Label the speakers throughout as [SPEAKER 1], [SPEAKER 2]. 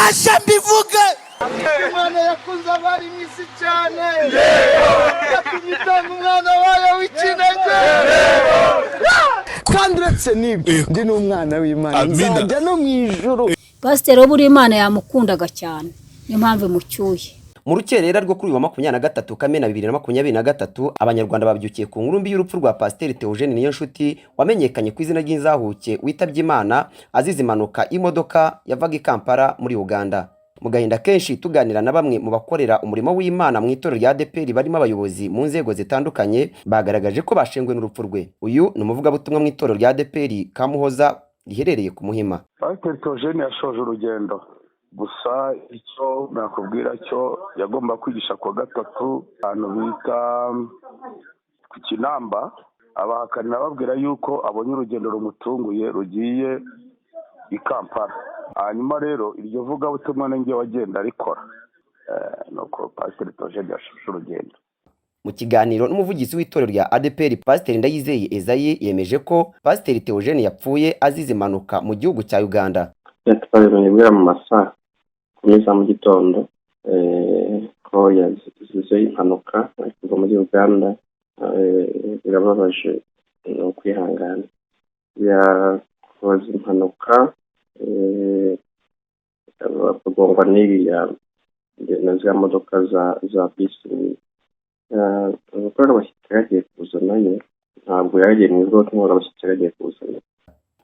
[SPEAKER 1] ndaje mbivuge. Imana yakunze abari mu isi cyane, yatumye itanga umwana wayo w'ikinege. Kandi uretse n'ibyo ndi n'umwana w'Imana, nzajya no mu ijuru.
[SPEAKER 2] Pasiteri buri Imana yamukundaga cyane, niyo mpamvu mucyuye.
[SPEAKER 3] Mu rukerera rwo kuri 23 Kamena 2023 abanyarwanda babyukiye ku nkuru mbi y'urupfu rwa Pasiteri Theogene Niyonshuti wamenyekanye ku izina ry'inzahuke witabye Imana azize impanuka imodoka yavaga i Kampala muri Uganda. Mu gahinda kenshi tuganira na bamwe mu bakorera umurimo w'Imana mu itorero rya ADEPR barimo abayobozi mu nzego zitandukanye bagaragaje ko bashengwe n'urupfu rwe. Uyu ni umuvugabutumwa mu itorero rya ADEPR Kamuhoza riherereye ku Muhima.
[SPEAKER 4] Pasiteri Theogene yashoje urugendo, gusa icyo nakubwira cyo yagomba kwigisha kwa gatatu ahantu bita ku Kinamba, abahakanira babwira yuko abonye urugendo rumutunguye rugiye i Kampala. Hanyuma rero iryo vugabutumwa ninjye wagenda rikora, nuko Pasiteri Theogene yashoje urugendo.
[SPEAKER 3] Mu kiganiro n'umuvugizi w'itorero rya ADEPR Pasiteri Ndayizeye Ezayi yemeje ko Pasiteri Theogene yapfuye azize impanuka mu gihugu cya Uganda.
[SPEAKER 5] Twabimenye guhera mu masaha kumeza mu gitondo ko yazize impanuka kuva muri Uganda. Birababaje no kwihangana. Yakoze impanuka kugongwa n'iriya na za modoka za bisi. Abakorera abashyitsi yagiye kuzanayo, ntabwo yagiye mu bigo by'umwuga abashyitsi yagiye kuzana.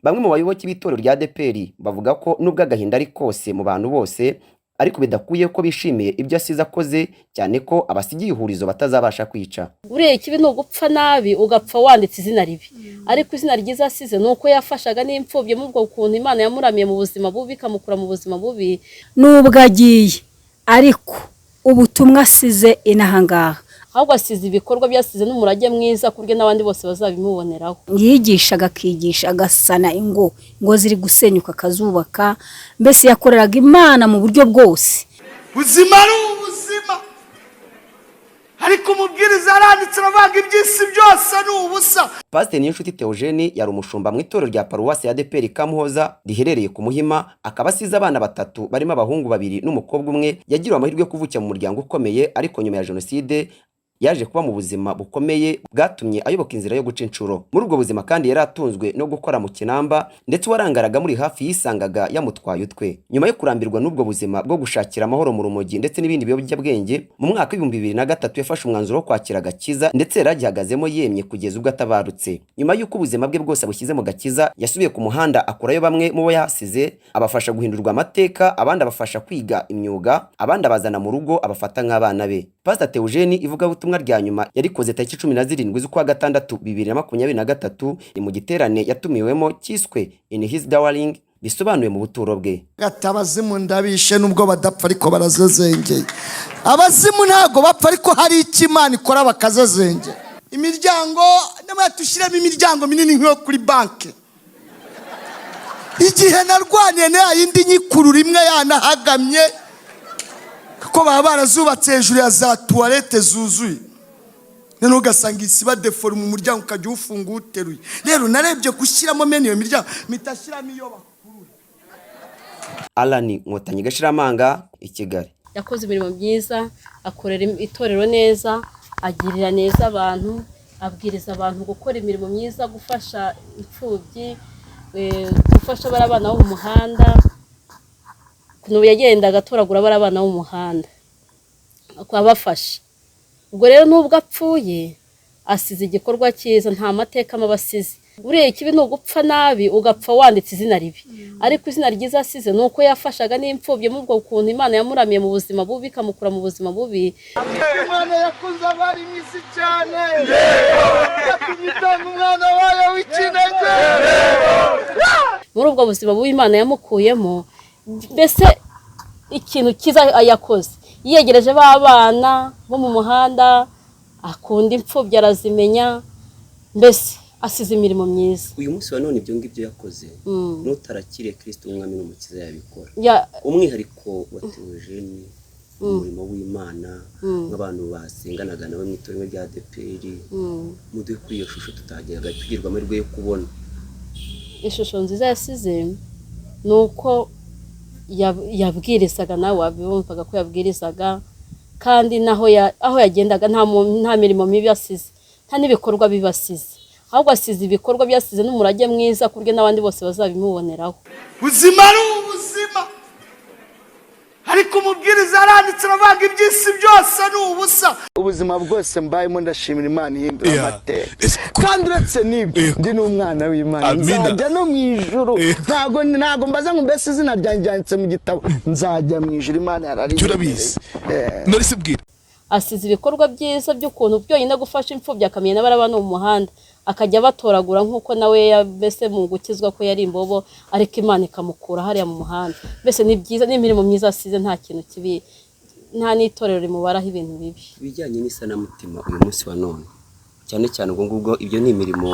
[SPEAKER 3] Bamwe mu bayoboke b'itorero rya ADEPR bavuga ko nubwo agahinda ari kose mu bantu bose ariko bidakuye ko bishimiye ibyo asize akoze, cyane ko abasigiye ihurizo batazabasha kwica.
[SPEAKER 6] Uriye ikibi no gupfa nabi ugapfa wanditse izina ribi, ariko izina ryiza asize nuko yafashaga n'imfubye mu bwo kuntu Imana yamuramiye mu buzima bubi kamukura mu buzima bubi.
[SPEAKER 2] Nubwo agiye ariko ubutumwa asize inahangaha,
[SPEAKER 6] ahubwo asize ibikorwa byasize n'umurage mwiza kurye n'abandi bose bazabimuboneraho.
[SPEAKER 2] Yigishaga akigisha agasana ingo ziri gusenyuka akazubaka, mbese yakoreraga Imana mu buryo bwose.
[SPEAKER 1] Ubuzima ari ubuzima, ariko umubwiriza aranditse abavanga iby'isi byose ni ubusa.
[SPEAKER 3] Pasiteri Niyonshuti Theogene yari umushumba mu itorero rya paruwasi ya ADEPR Kamuhoza riherereye ku Muhima, akaba asize abana batatu barimo abahungu babiri n'umukobwa umwe. Yagiriwe amahirwe yo kuvukira mu muryango ukomeye, ariko nyuma ya jenoside yaje kuba mu buzima bukomeye bwatumye ayoboka inzira yo guca inshuro. Muri ubwo buzima kandi yari atunzwe no gukora mu Kinamba, ndetse warangaraga muri hafi yisangaga yamutwaye utwe. Nyuma yo kurambirwa n'ubwo buzima bwo gushakira amahoro mu rumogi ndetse n'ibindi biyobyabwenge, mu mwaka wa 2003 yafashe umwanzuro wo kwakira agakiza, ndetse yaragihagazemo yemye kugeza ubwo atabarutse. Nyuma y'uko ubuzima bwe bwose bushyize mu gakiza, yasubiye ku muhanda akurayo bamwe mu bo yahasize, abafasha guhindurwa amateka, abandi abafasha kwiga imyuga, abandi abazana mu rugo abafata nk'abana be. Pasiteri Theogene ivuga ubutumwa rya nyuma yarikoze tariki 17 z'ukwa gatandatu 2023 ni mu giterane yatumiwemo cyiswe In His Dwelling, bisobanuye mu buturo bwe.
[SPEAKER 1] Gatabazimu ndabishe nubwo badapfa ariko barazezengeye. Abazimu ntago bapfa ariko hari ikimana ikora bakazezenge. Imiryango n'abatushyiramo imiryango minini nko kuri banke. Igihe narwaniye na yindi nyikurura imwe yanahagamye ko baba barazubatse hejuru ya za toilette zuzuye, none ugasanga isiba deforme mu muryango ukajya ufunga uteruye. Rero narebye gushyiramo mene iyo miryango mitashyiramo iyo bakurura.
[SPEAKER 3] Alani Nkotanyi Gashiramanga, i Kigali.
[SPEAKER 6] Yakoze imirimo myiza, akorera itorero neza, agirira neza abantu, abwiriza abantu gukora imirimo myiza, gufasha imfubyi, gufasha abana bo mu muhanda. Kuno yagenda agatoragura abana bo mu muhanda akabafasha. Ubwo rero nubwo apfuye asize igikorwa cyiza, nta mateka mabasize. Uriye ikibi no gupfa nabi ugapfa wanditse izina ribi, ariko izina ryiza asize nuko yafashaga n'imfubye mu bwo kuntu Imana yamuramiye mu buzima bubi kamukura mu buzima bubi.
[SPEAKER 1] Imana yakunze abari mu isi cyane, yatumye itanga umwana wayo w'ikinege.
[SPEAKER 6] Muri ubwo buzima bubi Imana yamukuyemo, mbese ikintu kiza yakoze yiyegereje b'abana bo mu muhanda, akunda imfubyi arazimenya, mbese asize imirimo myiza.
[SPEAKER 3] Uyu munsi wa none ibyo ngibyo yakoze n'utarakiriye Kristo umwami n'umukiza yabikora. Umwihariko wa Theogene umurimo w'Imana nk'abantu basenganaga nawe mu itorero rya ADEPR, muduhe kuri iyo shusho tutageraga tugirwa amahirwe yo kubona.
[SPEAKER 6] Ishusho nziza yasize nuko yabwirizaga, nawe wabumvaga ko yabwirizaga, kandi aho yagendaga nta mirimo mibi asize, nta n'ibikorwa bibasize, ahubwo asize ibikorwa byasize n'umurage mwiza ku buryo n'abandi bose bazabimuboneraho.
[SPEAKER 1] Ubuzima ari ubuzima, ariko umubwiriza aranditse aravuga iby'isi byose ni ubusa. Ubuzima bwose mbayemo ndashimira Imana ihindura amateka, kandi uretse n'ibyo ndi n'umwana w'Imana, nzajya no mu ijuru. Ntago mbaza ngo mbese izina ryanjye ryanditse mu gitabo, nzajya mu ijuru. Imana yararize. Urabizi nari bwira
[SPEAKER 6] asize ibikorwa byiza by'ukuntu byonyine gufasha imfubyi, akamenya n'abarabana mu muhanda, akajya batoragura nk'uko nawe mbese mu gukizwa ko yari imbobo, ariko Imana ikamukura hariya mu muhanda. Mbese ni byiza, n'imirimo myiza asize, nta kintu kibi, nta n'itorero rimubaraho ibintu bibi.
[SPEAKER 3] Bijyanye n'isanamutima uyu munsi wa none, cyane cyane ubwo ngubwo ibyo ni imirimo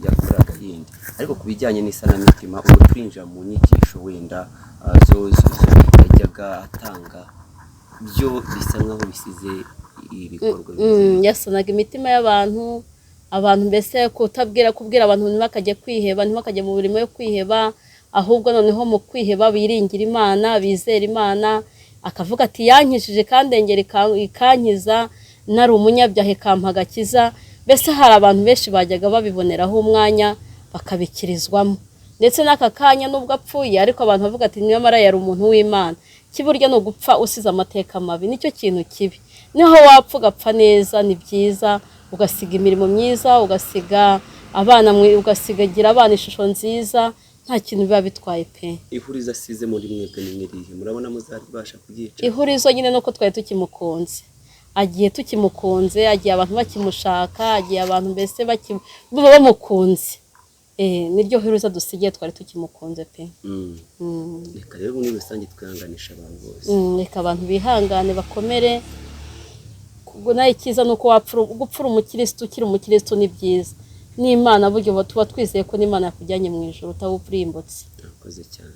[SPEAKER 3] yakoraga yindi, ariko ku bijyanye n'isanamutima ubwo twinjira mu nyigisho wenda zo yajyaga atanga, byo bisa nkaho bisize ibikorwa
[SPEAKER 6] yasanaga imitima y'abantu, mbese kubwira abantu ntibakajye kwiheba, ntibakajye mu burimo yo kwiheba, ahubwo noneho mu kwiheba biringira Imana, bizera Imana, akavuga ati yankishije kandi engera ikankiza, nari umunyabyaha ikampa agakiza. Mbese hari abantu benshi bajyaga babiboneraho umwanya bakabikirizwamo, ndetse n'aka kanya nubwo apfuye, ariko abantu bavuga ati nyamara yari umuntu w'Imana. Kiburya no gupfa usize amateka mabi, nicyo kintu kibi. Niho wapfa ugapfa neza, ni byiza, ugasiga imirimo myiza, ugasiga abana ugasigagira abana ishusho nziza, nta kintu biba bitwaye pe.
[SPEAKER 3] Ihurizo asize muri mwebwe n'irihe, murabona muzaribasha kugica?
[SPEAKER 6] Ihurizo nyine nuko twari tukimukunze, agiye tukimukunze, agiye abantu bakimushaka, agiye abantu mbese bamukunze. Niryo heruza dusigiye, twari tukimukunze pe.
[SPEAKER 3] Reka rero muri rusange twihanganisha abantu bose,
[SPEAKER 6] reka abantu bihangane bakomere. Nayo icyiza nuko gupfura umukristo, ukiri umukristo ni byiza, n'Imana buryo tuba twizeye ko n'Imana yakujyanye mu ijuru utawupurimbutse.
[SPEAKER 3] Urakoze cyane.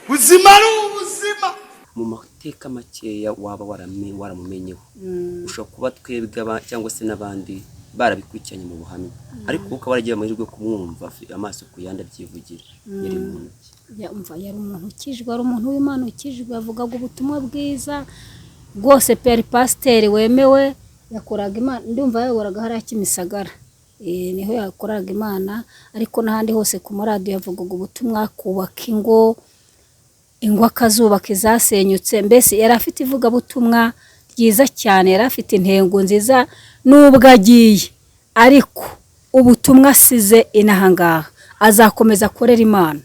[SPEAKER 1] Ubuzima ari ubuzima.
[SPEAKER 3] Mu mateka makeya waba waramumenyeho, ushobora kuba twebwe cyangwa se n'abandi barabikurikiranye mu buhamya, ariko ukaba waragiye amahirwe kumwumva amaso ku yandi abyivugira, yari umuntu
[SPEAKER 2] yari umuntu ukijwe, ari umuntu w'Imana ukijwe, avugaga ubutumwa bwiza rwose, peri pasiteri wemewe, yakoraga Imana. Ndumva yayoboraga hariya Kimisagara, niho yakoraga Imana, ariko n'ahandi hose ku maradiyo yavugaga ubutumwa, kubaka ingo akazubaka izasenyutse. Mbese yari afite ivugabutumwa ryiza cyane, yari afite intego nziza. Nubwo agiye, ariko ubutumwa asize inahangaha azakomeza akorera Imana,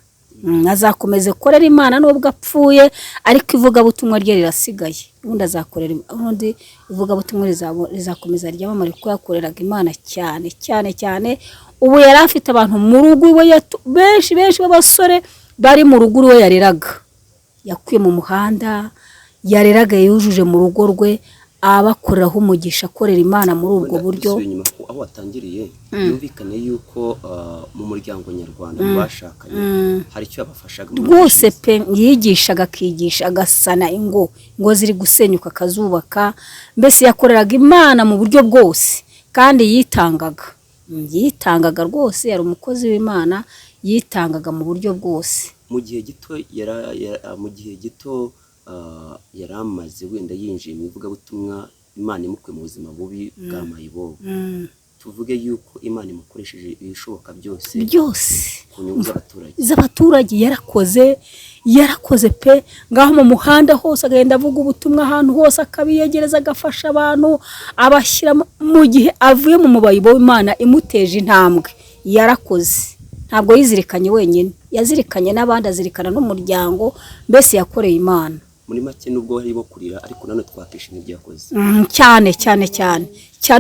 [SPEAKER 2] azakomeza akorera Imana nubwo apfuye, ariko ivugabutumwa rye rirasigaye. Ubundi azakorera, ubundi ivugabutumwa rizakomeza ryamamare ko yakoreraga Imana cyane cyane cyane. Ubu yari afite abantu mu rugo iwe benshi b'abasore bari mu rugo iwe yareraga, yakuye mu muhanda, yareraga yujuje mu rugo rwe, abakoreraho umugisha, akorera Imana muri ubwo buryo.
[SPEAKER 3] Aho watangiriye yumvikane yuko mu muryango nyarwanda bashakanye hari icyo yabafashaga
[SPEAKER 2] rwose pe. Yigishaga, akigisha, agasana ingo ziri gusenyuka akazubaka. Mbese yakoreraga Imana mu buryo bwose, kandi yitangaga rwose. Yari umukozi w'Imana, yitangaga mu buryo bwose.
[SPEAKER 3] Mu gihe gito yari amaze wenda yinjiye mu ivugabutumwa, Imana imukuye mu buzima bubi bwa mayibobo. Tuvuge yuko Imana imukoresheje ibishoboka byose ku nyungu
[SPEAKER 2] z'abaturage. Yarakoze pe. Ngaho mu muhanda hose agenda avuga ubutumwa, ahantu hose akabiyegereza, agafasha abantu, abashyira mu gihe avuye mu mubayibo w'Imana imuteje intambwe. Yarakoze, ntabwo yizirikanye wenyine, yazirikanye n'abandi, azirikana n'umuryango. Mbese yakoreye Imana.
[SPEAKER 3] Muri make nubwo harimo kurira, ariko none twakishimye ibyo yakoze
[SPEAKER 2] cyane.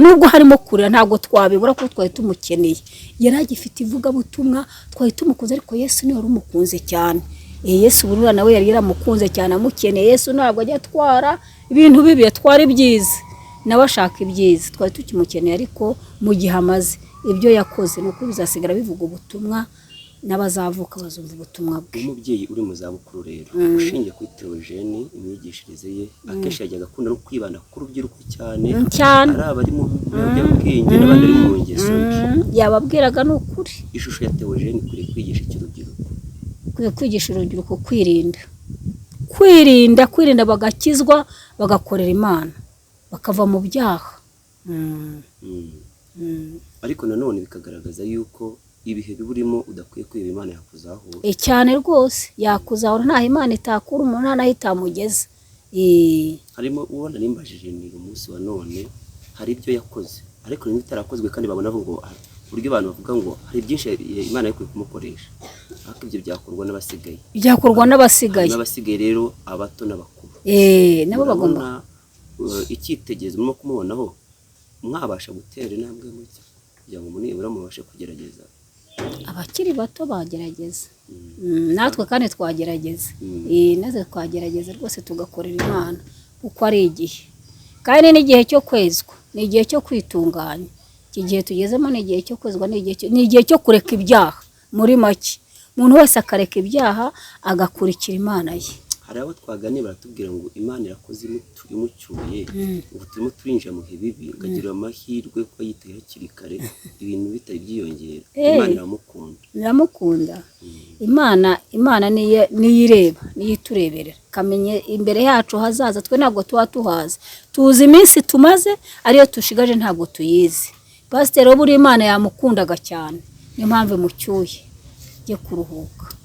[SPEAKER 2] Nubwo harimo kurira ntabwo twabibura, kuko twari tumukeneye. Yari agifite ivugabutumwa, twari tumukunze, ariko Yesu niwe wari umukunze cyane. Yesu burura nawe yari yaramukunze cyane, amukeneye. Yesu ntabwo ajya atwara ibintu bibi, atwara ibyiza, nawe ashaka ibyiza. Twari tukimukeneye, ariko mu gihe amaze ibyo yakoze, nuko bizasigara bivuga ubutumwa, n'abazavuka bazumva ubutumwa bwe.
[SPEAKER 3] Umubyeyi uri mu zabukuru rero, ushingiye kuri Theogene, imyigishirize ye akenshi yajyaga akunda no kwibanda ku rubyiruko cyane, ari abari mu biyobyabwenge n'abandi bari mu ngeso mbi.
[SPEAKER 2] Yababwiraga n'ukuri.
[SPEAKER 3] Ishusho ya Theogene ikwiriye kwigisha cy'urubyiruko.
[SPEAKER 2] dukwiye kwigisha urubyiruko kwirinda bagakizwa bagakorera Imana bakava mu byaha.
[SPEAKER 3] ariko nanone bikagaragaza yuko ibihe biburimo udakwiye kwiba Imana yakuzahura
[SPEAKER 2] cyane rwose yakuzahura nta Imana itakura umuntu nta naho itamugeza.
[SPEAKER 3] harimo ubona nimbajije ni umunsi wa none hari ibyo yakoze ariko nimba itarakozwe kandi babona ngo buryo abantu bavuga ngo hari byinshi Imana yakwiye kumukoresha ariko ibyo byakorwa n'abasigaye rero abato n'abakuru
[SPEAKER 2] nabo bagomba
[SPEAKER 3] icyitegerezo murimo kumubonaho mwabasha gutera intambwe muke kugira ngo munibura mubashe kugerageza.
[SPEAKER 2] Abakiri bato bagerageza natwe kandi twagerageza natwe twagerageza rwose tugakorera Imana kuko ari igihe kandi n'igihe cyo kwezwa ni igihe cyo kwitunganya. Iki gihe tugezemo ni igihe cyo kwezwa ni igihe cyo kureka ibyaha. Muri make umuntu wese akareka ibyaha agakurikira Imana ye.
[SPEAKER 3] Hari abo twaganiye baratubwira ngo Imana irakoze imucyuye ngo turimo turinjira mu bibi ngagira amahirwe ko yiteye hakiri kare ibintu bitari byiyongera. Imana
[SPEAKER 2] iramukunda Imana niyo ireba niyo itureberera kamenye imbere yacu hazaza twe ntabwo tuba tuhazi tuzi iminsi tumaze ariyo tushigaje ntabwo tuyizi. Pasiteri buri Imana yamukundaga cyane niyo mpamvu mucyuye je kuruhuka.